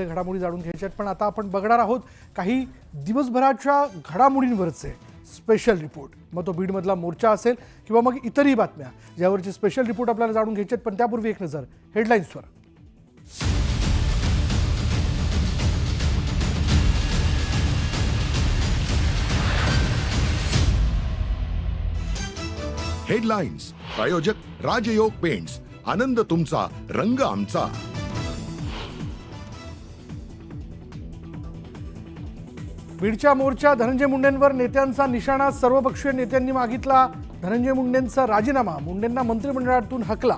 घडामोडी जाणून घ्यायच्या आहेत, पण आता आपण बघणार आहोत काही दिवसभराच्या घडामोडींवरचे स्पेशल रिपोर्ट. मग तो बीडमधला मोर्चा असेल किंवा मग इतरही बातम्या, ज्यावरचे स्पेशल रिपोर्ट आपल्याला जाणून घ्यायचे आहेत. पण त्यापूर्वी एक नजर हेडलाईन्सवर. हेडलाईन्स प्रायोजक राजयोग पेंट्स. आनंद तुमचा, रंग आमचा. बीडच्या मोर्चा धनंजय मुंडेंवर नेत्यांचा निशाणा. सर्वपक्षीय नेत्यांनी मागितला धनंजय मुंडेंचा राजीनामा. मुंडेंना मंत्रिमंडळातून हकला.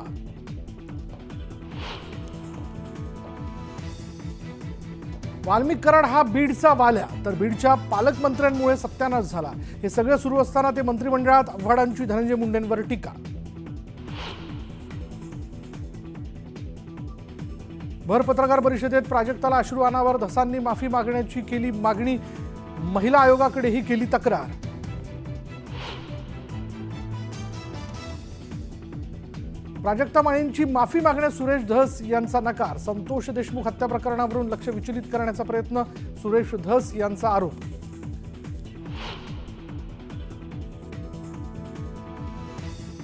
वाल्मिक कराड हा बीडचा वाल्या, तर बीडच्या पालकमंत्र्यांमुळे सत्यानाश झाला. हे सगळं सुरू असताना ते मंत्रिमंडळात आव्हाडांची धनंजय मुंडेंवर टीका. भर पत्रकार परिषदेत प्राजक्ताला अश्रू अनावर. धसांनी माफी मागण्याची केली मागणी. महिला आयोगाकडेही केली तक्रार. प्राजक्ता माळींची माफी मागण्यास सुरेश धस यांचा नकार. संतोष देशमुख हत्या प्रकरणावरून लक्ष विचलित करण्याचा प्रयत्न, सुरेश धस यांचा आरोप.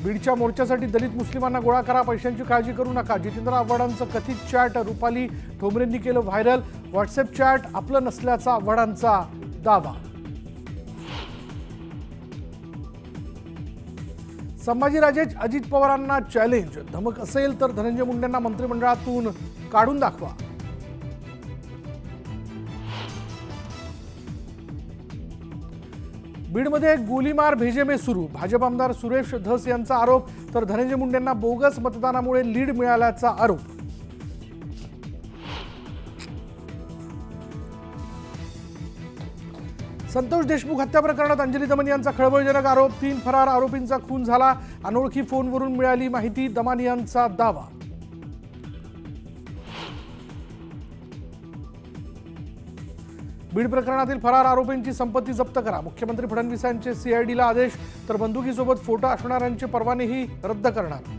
बीडच्या मोर्चासाठी दलित मुस्लिमांना गोळा करा, पैशांची काळजी करू नका. जितेंद्र आव्हाडांचं कथित चॅट रुपाली ठोंबरेंनी केलं व्हायरल. व्हॉट्सअप चॅट आपलं नसल्याचा आव्हाडांचा दावा. संभाजीराजे अजित पवारांना चॅलेंज. धमक असेल तर धनंजय मुंडेंना मंत्रिमंडळातून काढून दाखवा. बीडमध्ये गोलीमार भेजेमे सुरू. भाजप आमदार सुरेश धस यांचा आरोप, तर धनंजय मुंडेंना बोगस मतदानामुळे लीड मिळाल्याचा आरोप. संतोष देशमुख हत्या प्रकरणात अंजली दमन यांचा खळबळजनक आरोप. 3 फरार आरोपींचा खून झाला. अनोळखी फोनवरून मिळाली माहिती, दमान यांचा दावा. बीड प्रकरणातील फरार आरोपींची संपत्ती जप्त करा. मुख्यमंत्री फडणवीसांचे सीआयडीला आदेश, तर बंदुकीसोबत फोटो असणाऱ्यांचे परवानेही रद्द करणार.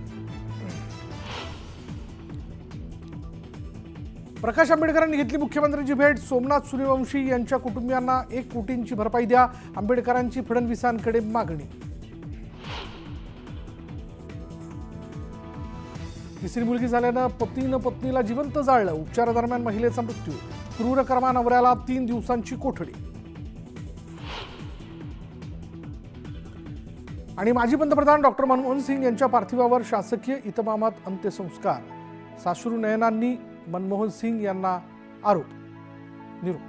प्रकाश आंबेडकरांनी घेतली मुख्यमंत्र्यांची भेट. सोमनाथ सूर्यवंशी यांच्या कुटुंबियांना 1 कोटींची भरपाई द्या. आंबेडकरांची फडणवीसांकडे मागणी. तिसरी मुलगी झाल्यानं पतीनं पत्नीला जिवंत जाळलं. उपचारादरम्यान महिलेचा मृत्यू. क्रूरकर्मा नवऱ्याला 3 दिवसांची कोठडी. आणि माजी पंतप्रधान डॉक्टर मनमोहन सिंग यांच्या पार्थिवावर शासकीय इतमामात अंत्यसंस्कार. साश्रू नयनांनी मनमोहन सिंग यांना आरोप. निरोप.